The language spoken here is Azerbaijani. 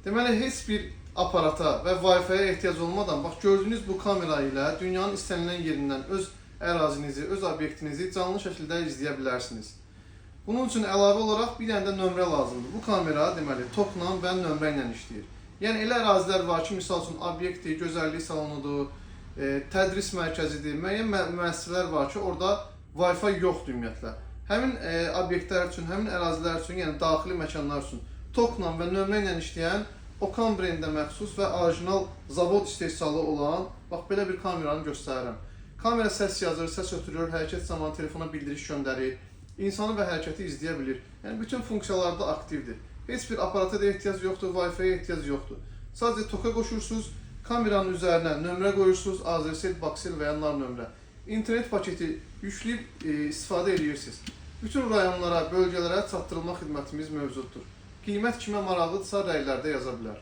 Deməli, heç bir aparata və Wi-Fi-yə ehtiyac olmadan, bax gördüyünüz bu kamera ilə dünyanın istənilən yerindən öz ərazinizi, öz obyektinizi canlı şəkildə izləyə bilərsiniz. Bunun üçün əlavə olaraq bir dənə də nömrə lazımdır. Bu kamera deməli tokla və nömrə ilə işləyir. Yəni elə ərazilər var ki, misal üçün obyektdir, gözəllik salonudur, tədris mərkəzidir, müəyyən müəssisələr var ki, orada Wi-Fi yoxdur ümumiyyətlə. Həmin obyektlər üçün, həmin ərazilər üçün, yəni daxili məkanlar üçün tokla və nömrə ilə işləyən Okan brendə məxsus və orijinal zavod istehsalı olan, bax belə bir kameranı göstərirəm. Kamera səs yazır, səs ötürür, hərəkət zamanı telefona bildiriş göndərir, insanı və hərəkəti izləyə bilir. Yəni bütün funksiyalarda aktivdir. Heç bir aparata da ehtiyac yoxdur, Wi-Fi-yə ehtiyac yoxdur. Sadəcə toka qoşursunuz, kameranın üzərinə nömrə qoyursunuz, Azercell, Baksel və ya NAR nömrə. İnternet paketi yükləyib istifadə edirsiniz. Bütün rayonlara, bölgələrə çatdırılma xidmətimiz mövcuddur. Qiymət kimə maraqlıdırsa rəylərdə yaza bilər.